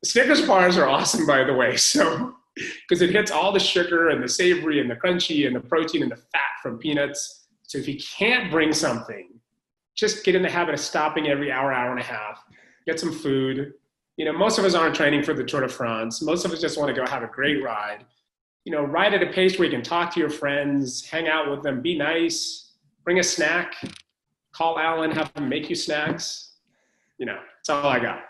Snickers bars are awesome, by the way. So, because it hits all the sugar and the savory and the crunchy and the protein and the fat from peanuts. So if you can't bring something, just get in the habit of stopping every hour, hour and a half, get some food. Most of us aren't training for the Tour de France. Most of us just want to go have a great ride. Ride at a pace where you can talk to your friends, hang out with them, be nice, bring a snack, call Alan, have him make you snacks. That's all I got.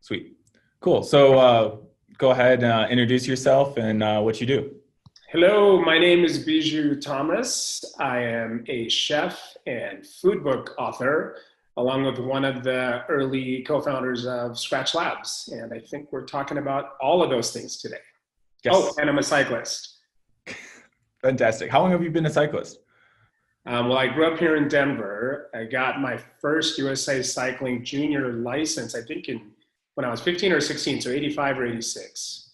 Sweet. Cool. So go ahead, introduce yourself and what you do. Hello, my name is Biju Thomas. I am a chef and food book author, along with one of the early co-founders of Skratch Labs. And I think we're talking about all of those things today. Yes. Oh, and I'm a cyclist. Fantastic. How long have you been a cyclist? Well, I grew up here in Denver. I got my first USA Cycling junior license, I think when I was 15 or 16, so 85 or 86.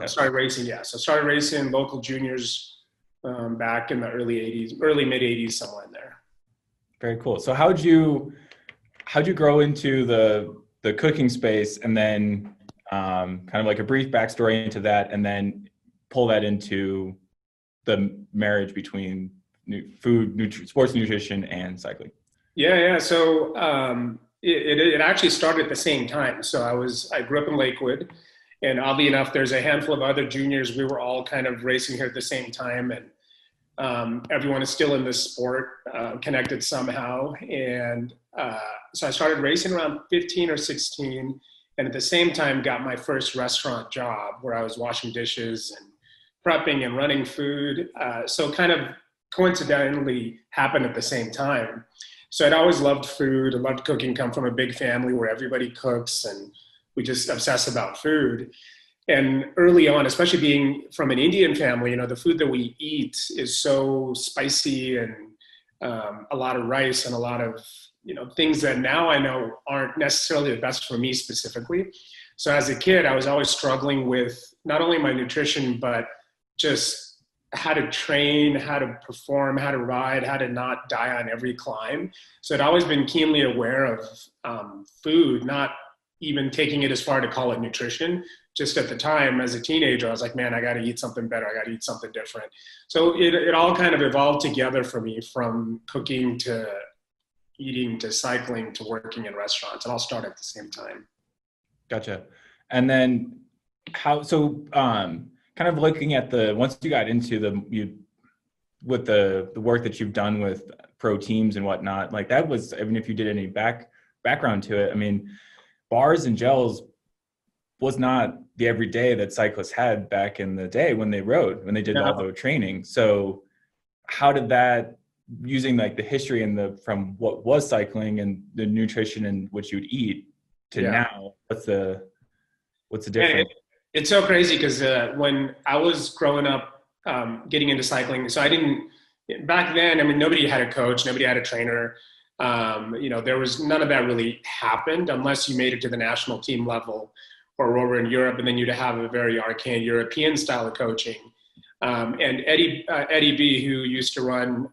Started racing, yeah. So started racing local juniors back in the early mid 80s, somewhere in there. Very cool. So how'd you grow into the cooking space, and then kind of like a brief backstory into that, and then pull that into the marriage between food, sports nutrition, and cycling? Yeah. So it actually started at the same time. So I grew up in Lakewood, and oddly enough, there's a handful of other juniors. We were all kind of racing here at the same time, and everyone is still in this sport, connected somehow. And so I started racing around 15 or 16, and at the same time got my first restaurant job where I was washing dishes and prepping and running food. So kind of coincidentally happened at the same time. So I'd always loved food. I loved cooking, come from a big family where everybody cooks and we just obsess about food. And early on, especially being from an Indian family, the food that we eat is so spicy and a lot of rice and a lot of, things that now I know aren't necessarily the best for me specifically. So as a kid, I was always struggling with not only my nutrition, but just how to train, how to perform, how to ride, how to not die on every climb. So I'd always been keenly aware of food, not even taking it as far to call it nutrition. Just at the time, as a teenager, I was like, man, I got to eat something better. I got to eat something different. So it all kind of evolved together for me, from cooking to eating to cycling to working in restaurants. It all started at the same time. Gotcha. And then kind of looking at once you got into with the work that you've done with pro teams and whatnot, like that was, even if you did any background to it, I mean, bars and gels was not the everyday that cyclists had back in the day when they did all the training. So how did that, using like the history and from what was cycling and the nutrition and what you'd eat to now, what's the difference? It's so crazy because when I was growing up, getting into cycling, so back then, I mean, nobody had a coach, nobody had a trainer. There was none of that really happened unless you made it to the national team level or over in Europe, and then you'd have a very arcane European style of coaching. And Eddie B, who used to run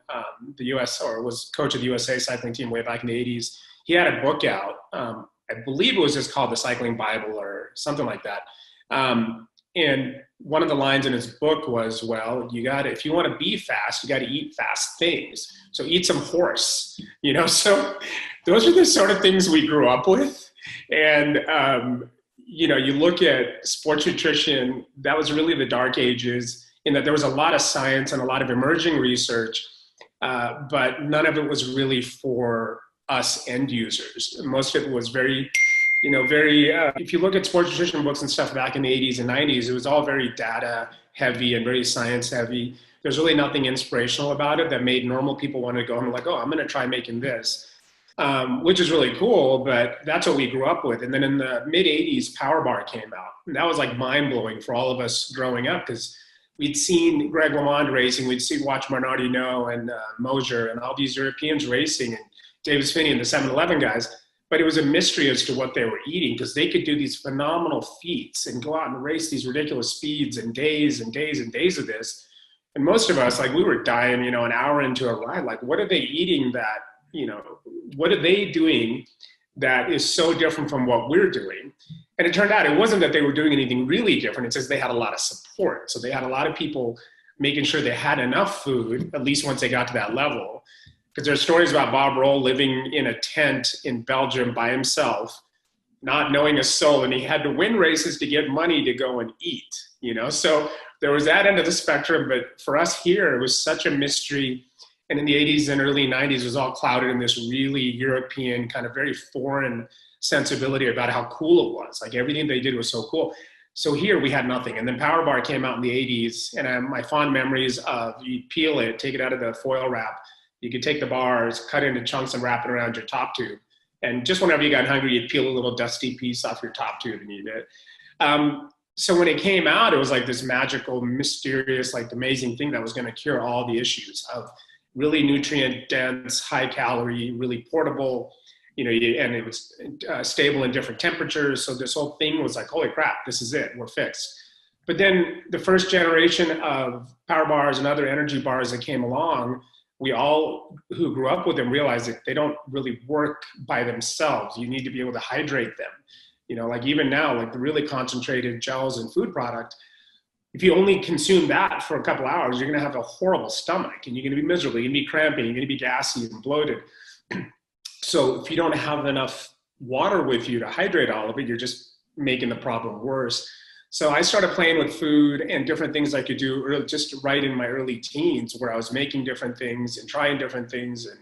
the US, or was coach of the USA cycling team way back in the 80s, he had a book out. I believe it was just called the Cycling Bible or something like that. And one of the lines in his book was, well, if you want to be fast, you got to eat fast things. So eat some horse, so those are the sort of things we grew up with. And, you look at sports nutrition, that was really the dark ages, in that there was a lot of science and a lot of emerging research, but none of it was really for us end users. Most of it was very, if you look at sports nutrition books and stuff back in the 80s and 90s, it was all very data heavy and very science heavy. There's really nothing inspirational about it that made normal people want to go home and like, oh, I'm going to try making this, which is really cool, but that's what we grew up with. And then in the mid 80s, Power Bar came out. And that was like mind blowing for all of us growing up, because we'd seen Greg LeMond racing, watch Bernardino and Mosier and all these Europeans racing, and Davis Finney and the 7-Eleven guys. but it was a mystery as to what they were eating, because they could do these phenomenal feats and go out and race these ridiculous speeds and days and days and days of this. And most of us, like, we were dying, an hour into a ride. Like, what are they eating that, what are they doing that is so different from what we're doing? And it turned out it wasn't that they were doing anything really different. It's just they had a lot of support. So they had a lot of people making sure they had enough food, at least once they got to that level. Because there's stories about Bob Roll living in a tent in Belgium by himself, not knowing a soul, and he had to win races to get money to go and eat, So there was that end of the spectrum, but for us here, it was such a mystery. And in the 80s and early 90s, it was all clouded in this really European, kind of very foreign sensibility about how cool it was. Like, everything they did was so cool. So here we had nothing. And then Power Bar came out in the 80s, and my fond memories of, you peel it, take it out of the foil wrap, you could take the bars, cut into chunks and wrap it around your top tube. And just whenever you got hungry, you'd peel a little dusty piece off your top tube and eat it. So when it came out, it was like this magical, mysterious, like amazing thing that was going to cure all the issues of really nutrient dense, high calorie, really portable, and it was stable in different temperatures. So this whole thing was like, holy crap, this is it, we're fixed. But then the first generation of Power Bars and other energy bars that came along, we all who grew up with them realized that they don't really work by themselves. You need to be able to hydrate them. Like even now, like the really concentrated gels and food product, if you only consume that for a couple hours, you're going to have a horrible stomach and you're going to be miserable. You're going to be cramping, you're going to be gassy and bloated. So if you don't have enough water with you to hydrate all of it, you're just making the problem worse. So I started playing with food and different things I could do just right in my early teens, where I was making different things and trying different things. And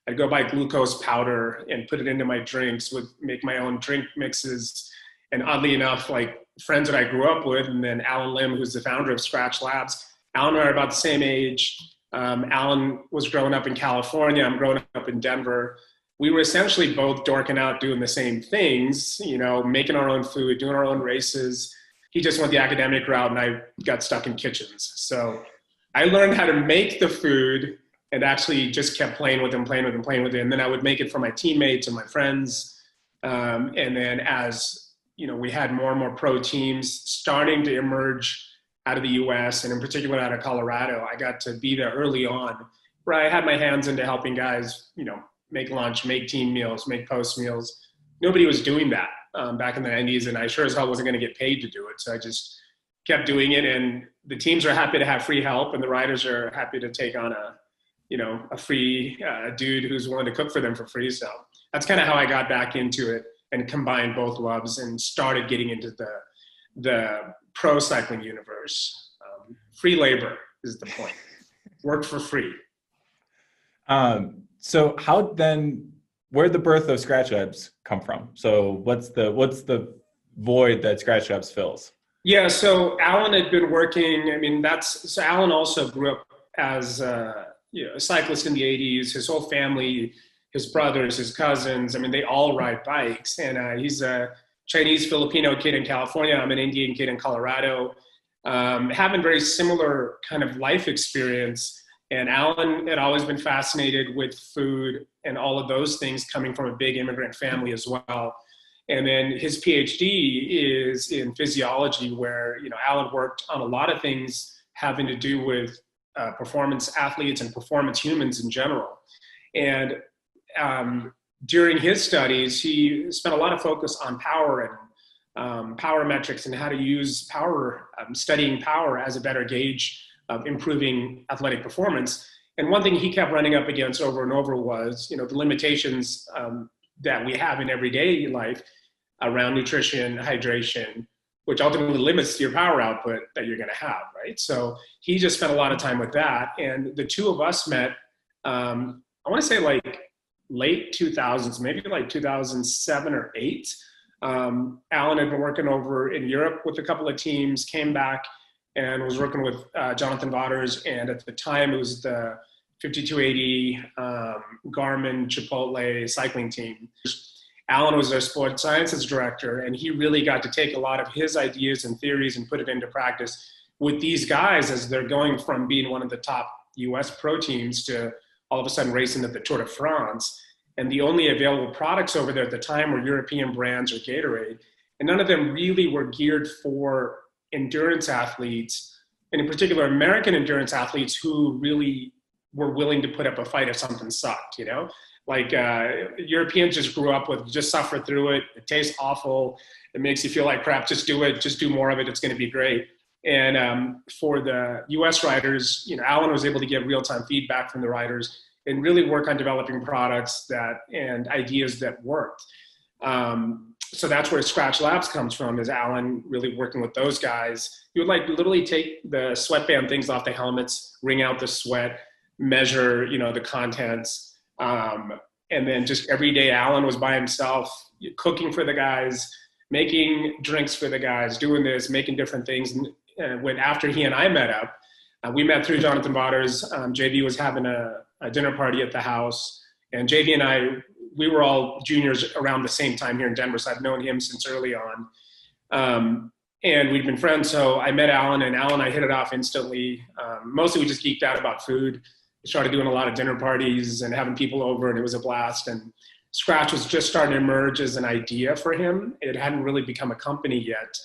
I'd go buy glucose powder and put it into my drinks, make my own drink mixes. And oddly enough, like friends that I grew up with, and then Alan Lim, who's the founder of Skratch Labs, Alan and I are about the same age. Alan was growing up in California. I'm growing up in Denver. We were essentially both dorking out doing the same things, making our own food, doing our own races. He just went the academic route and I got stuck in kitchens. So I learned how to make the food and actually just kept playing with it. And then I would make it for my teammates and my friends. And then as, we had more and more pro teams starting to emerge out of the US and in particular out of Colorado, I got to be there early on, where I had my hands into helping guys, make lunch, make team meals, make post meals. Nobody was doing that back in the 90s, and I sure as hell wasn't going to get paid to do it. So I just kept doing it, and the teams are happy to have free help, and the riders are happy to take on a free dude who's willing to cook for them for free. So that's kind of how I got back into it and combined both loves and started getting into the pro cycling universe. Free labor is the point. Work for free. So where'd the birth of Skratch Labs come from? So what's the void that Skratch Labs fills? Yeah, so Alan had been working. So Alan also grew up as a cyclist in the 80s. His whole family, his brothers, his cousins, they all ride bikes. And he's a Chinese Filipino kid in California. I'm an Indian kid in Colorado, having very similar kind of life experience. And Alan had always been fascinated with food and all of those things, coming from a big immigrant family as well. And then his PhD is in physiology, where, Alan worked on a lot of things having to do with performance athletes and performance humans in general. And during his studies, he spent a lot of focus on power and power metrics and how to use power, studying power as a better gauge of improving athletic performance. And one thing he kept running up against over and over was, the limitations that we have in everyday life around nutrition, hydration, which ultimately limits your power output that you're going to have, right? So he just spent a lot of time with that. And the two of us met, I want to say like late 2000s, maybe like 2007 or 8. Alan had been working over in Europe with a couple of teams, came back and was working with Jonathan Vaughters. And at the time, it was the 5280 Garmin Chipotle cycling team. Alan was their sports sciences director, and he really got to take a lot of his ideas and theories and put it into practice with these guys as they're going from being one of the top US pro teams to all of a sudden racing at the Tour de France. And the only available products over there at the time were European brands or Gatorade. And none of them really were geared for endurance athletes, and in particular, American endurance athletes who really were willing to put up a fight if something sucked, you know? Like Europeans just grew up with, just suffer through it. It tastes awful. It makes you feel like crap. Just do it. Just do more of it. It's going to be great. And for the US riders, you know, Alan was able to get real-time feedback from the riders and really work on developing products that and ideas that worked. So that's where Skratch Labs comes from, is Alan really working with those guys. He would like literally take the sweatband things off the helmets, wring out the sweat, measure, you know, the contents. And then just every day Alan was by himself cooking for the guys, making drinks for the guys, doing this, making different things. And when after he and I met up, we met through Jonathan Botters. JV was having a dinner party at the house, and JV and I, we were all juniors around the same time here in Denver, so I've known him since early on. And we'd been friends, so I met Alan, and Alan and I hit it off instantly. Mostly we just geeked out about food. We started doing a lot of dinner parties and having people over, and it was a blast. And Skratch was just starting to emerge as an idea for him. It hadn't really become a company yet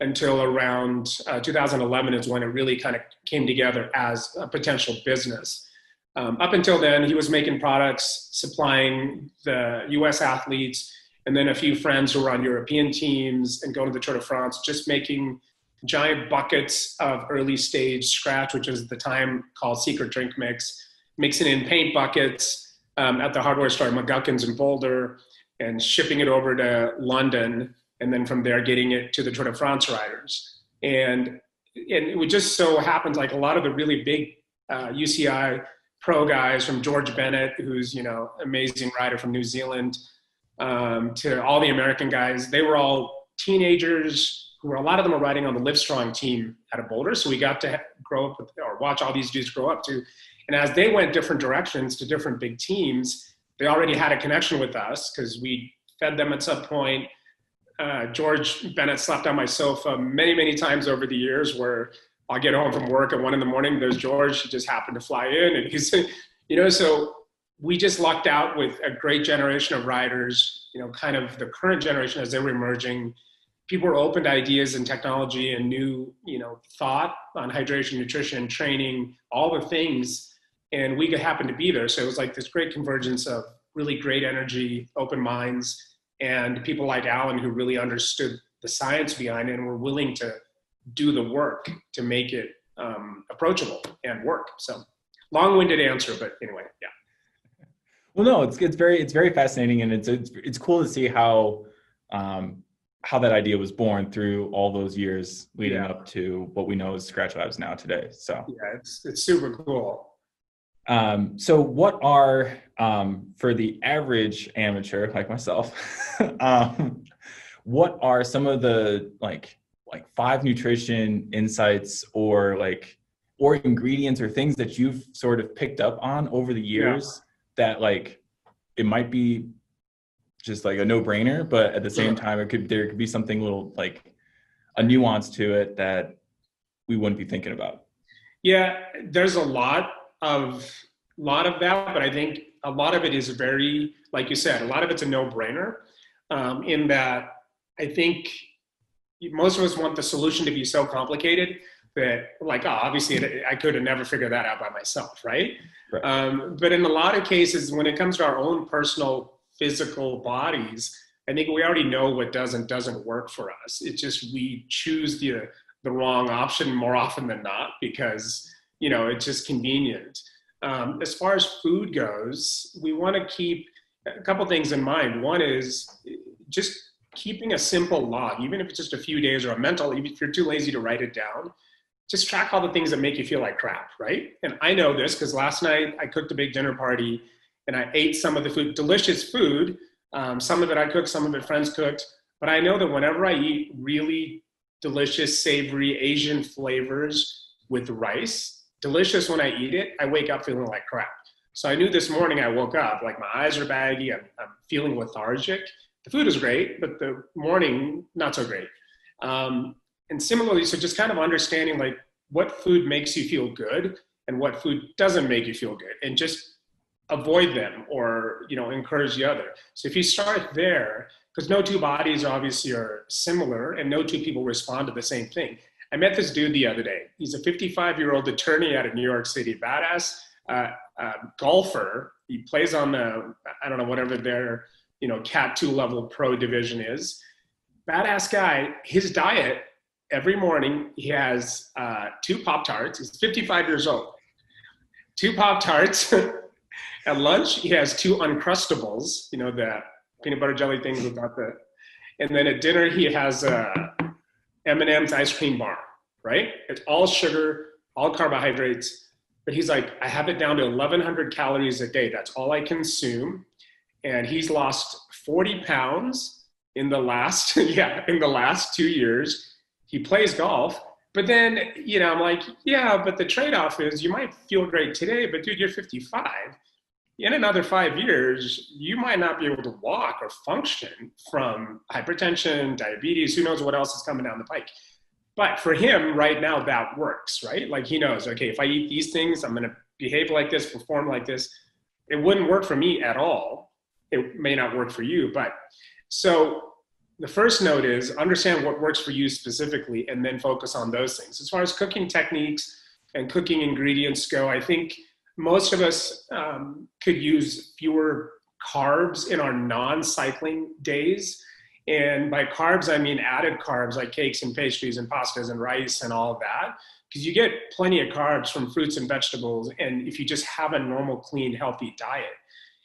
until around 2011 is when it really kind of came together as a potential business. Up until then, he was making products, supplying the US athletes, and then a few friends who were on European teams and going to the Tour de France, just making giant buckets of early stage Skratch, which was at the time called Secret Drink Mix, mixing in paint buckets at the hardware store McGuckins in Boulder and shipping it over to London. And then from there, getting it to the Tour de France riders. And it would just so happen, like a lot of the really big UCI pro guys, from George Bennett, who's, you know, amazing rider from New Zealand, to all the American guys, they were all teenagers who were, a lot of them were riding on the Livestrong team out of Boulder. So we got to grow up with, or watch all these dudes grow up too. And as they went different directions to different big teams, they already had a connection with us because we fed them at some point. George Bennett slept on my sofa many, many times over the years, where I'll get home from work at 1 a.m. There's George. He just happened to fly in, and he's, you know, so we just lucked out with a great generation of riders, you know, kind of the current generation as they were emerging. People were open to ideas and technology and new, you know, thought on hydration, nutrition, training, all the things. And we happened to be there. So it was like this great convergence of really great energy, open minds, and people like Alan who really understood the science behind it and were willing to do the work to make it approachable and work. So long-winded answer, but anyway, yeah. Well, no, it's very fascinating, and it's cool to see how that idea was born through all those years leading up to what we know as Skratch Labs now today. So yeah, it's super cool. So what are, for the average amateur like myself, what are some of the like 5 nutrition insights or ingredients or things that you've sort of picked up on over the years that, like, it might be just like a no-brainer, but at the same time, there could be something little, like a nuance to it that we wouldn't be thinking about? Yeah, there's a lot of that, but I think a lot of it is very, like you said, a lot of it's a no-brainer, in that I think most of us want the solution to be so complicated that, like, obviously I could have never figured that out by myself, right? But in a lot of cases, when it comes to our own personal physical bodies, I think we already know what does and doesn't work for us. It's just we choose the wrong option more often than not because, you know, it's just convenient. As far as food goes, we want to keep a couple things in mind. One is just keeping a simple log, even if it's just a few days or a mental, even if you're too lazy to write it down, just track all the things that make you feel like crap, right? And I know this because last night I cooked a big dinner party and I ate some of the food, delicious food. Some of it I cooked, some of it friends cooked. But I know that whenever I eat really delicious, savory Asian flavors with rice, delicious when I eat it, I wake up feeling like crap. So I knew this morning I woke up, like my eyes are baggy, I'm feeling lethargic. The food is great, but the morning, not so great. And similarly, so just kind of understanding like what food makes you feel good and what food doesn't make you feel good. And just avoid them or, encourage the other. So if you start there, because no two bodies obviously are similar and no two people respond to the same thing. I met this dude the other day. He's a 55-year-old attorney out of New York City, badass golfer. He plays on the, I don't know, whatever their, Cat 2 level pro division is. Badass guy. His diet, every morning, he has 2 Pop-Tarts. He's 55 years old. 2 Pop-Tarts. At lunch, he has 2 Uncrustables, the peanut butter jelly things without the, and then at dinner, he has M&M's ice cream bar, right? It's all sugar, all carbohydrates. But he's like, I have it down to 1,100 calories a day. That's all I consume. And he's lost 40 pounds in the last, in the last 2 years. He plays golf. But then, I'm like, yeah, but the trade-off is you might feel great today, but dude, you're 55. In another 5 years, you might not be able to walk or function from hypertension, diabetes, who knows what else is coming down the pike. But for him right now, that works, right? Like he knows, okay, if I eat these things, I'm going to behave like this, perform like this. It wouldn't work for me at all. It may not work for you. But so the first note is understand what works for you specifically and then focus on those things. As far as cooking techniques and cooking ingredients go, I think most of us could use fewer carbs in our non-cycling days. And by carbs, I mean added carbs like cakes and pastries and pastas and rice and all of that. Because you get plenty of carbs from fruits and vegetables. And if you just have a normal, clean, healthy diet.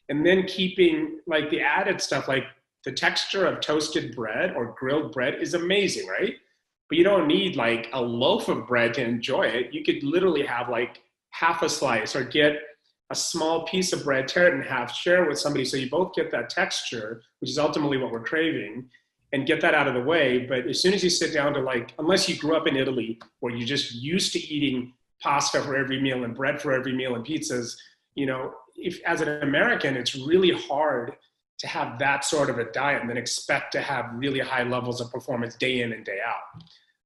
And then keeping like the added stuff, like the texture of toasted bread or grilled bread is amazing, right? But you don't need like a loaf of bread to enjoy it. You could literally have like half a slice or get a small piece of bread, tear it in half, share it with somebody so you both get that texture, which is ultimately what we're craving, and get that out of the way. But as soon as you sit down to like, unless you grew up in Italy where you're just used to eating pasta for every meal and bread for every meal and pizzas, if as an American, it's really hard to have that sort of a diet and then expect to have really high levels of performance day in and day out.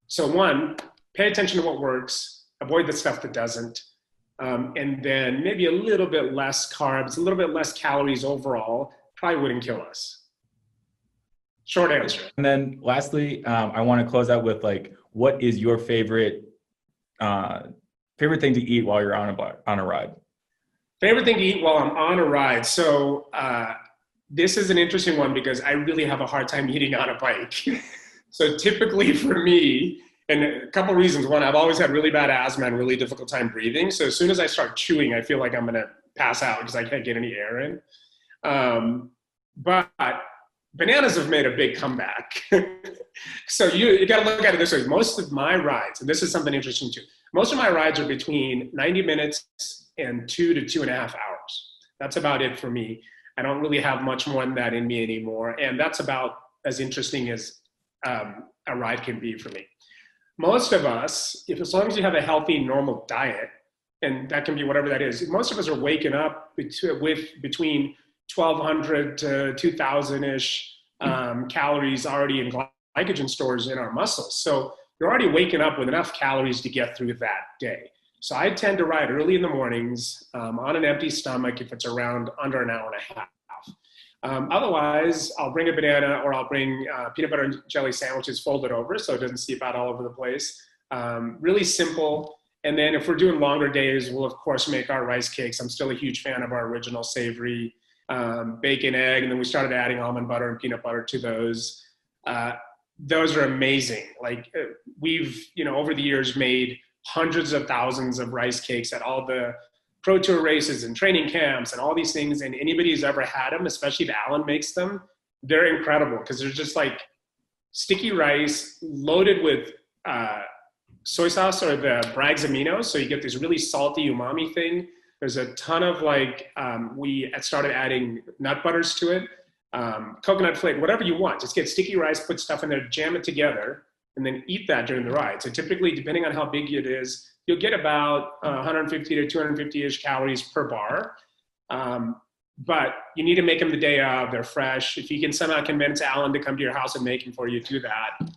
So one, pay attention to what works, avoid the stuff that doesn't. And then maybe a little bit less carbs, a little bit less calories overall, probably wouldn't kill us. Short answer. And then lastly, I want to close out with like, what is your favorite thing to eat while you're on a ride? Favorite thing to eat while I'm on a ride. So this is an interesting one because I really have a hard time eating on a bike. So typically for me, and a couple reasons. One, I've always had really bad asthma and really difficult time breathing. So as soon as I start chewing, I feel like I'm going to pass out because I can't get any air in. But bananas have made a big comeback. So you got to look at it this way. Most of my rides, and this is something interesting too, most of my rides are between 90 minutes and 2 to 2.5 hours. That's about it for me. I don't really have much more than that in me anymore. And that's about as interesting as a ride can be for me. Most of us, as long as you have a healthy, normal diet, and that can be whatever that is, most of us are waking up with between 1,200 to 2,000-ish calories already in glycogen stores in our muscles. So you're already waking up with enough calories to get through that day. So I tend to ride early in the mornings on an empty stomach if it's around under an hour and a half. Otherwise, I'll bring a banana or I'll bring peanut butter and jelly sandwiches folded over so it doesn't seep out all over the place. Really simple. And then if we're doing longer days, we'll of course make our rice cakes. I'm still a huge fan of our original savory bacon, egg, and then we started adding almond butter and peanut butter to those. Those are amazing. Like we've, over the years made hundreds of thousands of rice cakes at all the Pro Tour races and training camps and all these things. And anybody who's ever had them, especially if Alan makes them, they're incredible because they're just like sticky rice loaded with soy sauce or the Bragg's aminos. So you get this really salty umami thing. There's a ton of we started adding nut butters to it, coconut flake, whatever you want. Just get sticky rice, put stuff in there, jam it together, and then eat that during the ride. So typically, depending on how big it is, you'll get about 150 to 250-ish calories per bar. But you need to make them the day of. They're fresh. If you can somehow convince Alan to come to your house and make them for you, do that.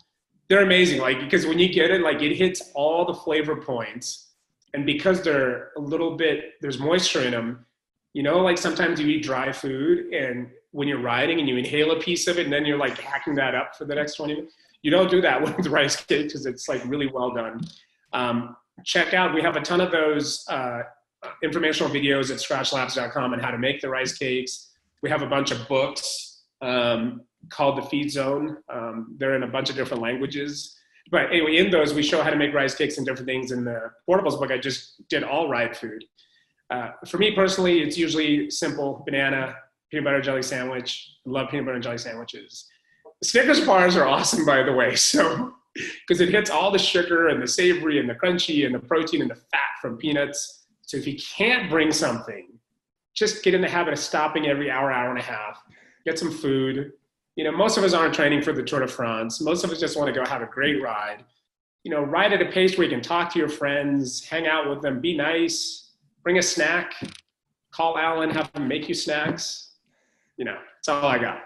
They're amazing, because when you get it, it hits all the flavor points. And because they're a little bit, there's moisture in them, You know, like sometimes you eat dry food and when you're riding and you inhale a piece of it and then you're like hacking that up for the next 20 minutes. You don't do that with rice cake because it's like really well done. Check out, we have a ton of those informational videos at skratchlabs.com on how to make the rice cakes. We have a bunch of books called The Feed Zone. They're in a bunch of different languages. But anyway, in those, we show how to make rice cakes and different things. In the Portables book, I just did all ride food. For me personally, it's usually simple: banana, peanut butter jelly sandwich. I love peanut butter and jelly sandwiches. Snickers bars are awesome, by the way. So, because it hits all the sugar and the savory and the crunchy and the protein and the fat from peanuts. So if you can't bring something, just get in the habit of stopping every hour, hour and a half, get some food. You know, most of us aren't training for the Tour de France. Most of us just want to go have a great ride. You know, ride at a pace where you can talk to your friends, hang out with them, be nice, bring a snack, call Alan, have him make you snacks. You know, that's all I got.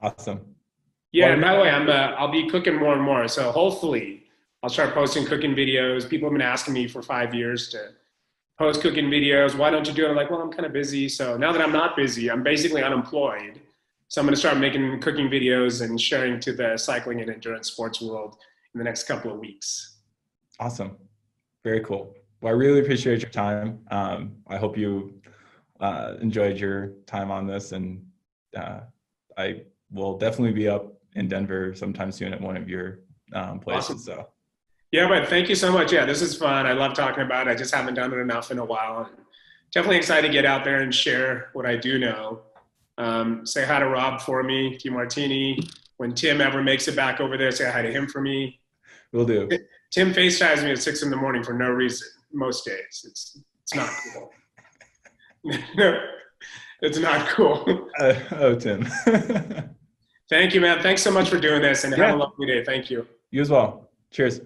Awesome. Yeah, and by the way, I'll be cooking more and more. So hopefully I'll start posting cooking videos. People have been asking me for 5 years to post cooking videos. Why don't you do it? I'm like, well, I'm kind of busy. So now that I'm not busy, I'm basically unemployed. So I'm going to start making cooking videos and sharing to the cycling and endurance sports world in the next couple of weeks. Awesome. Very cool. Well, I really appreciate your time. I hope you enjoyed your time on this, and I will definitely be up in Denver sometime soon at one of your places. Awesome. So. Yeah, but thank you so much. Yeah, this is fun. I love talking about it. I just haven't done it enough in a while. Definitely excited to get out there and share what I do know. Say hi to Rob for me, T Martini. When Tim ever makes it back over there, say hi to him for me. Will do. Tim FaceTimes me at 6 a.m. for no reason most days. It's not cool. No, it's not cool. Tim. Thank you, man. Thanks so much for doing this, and have a lovely day. Thank you. You as well. Cheers.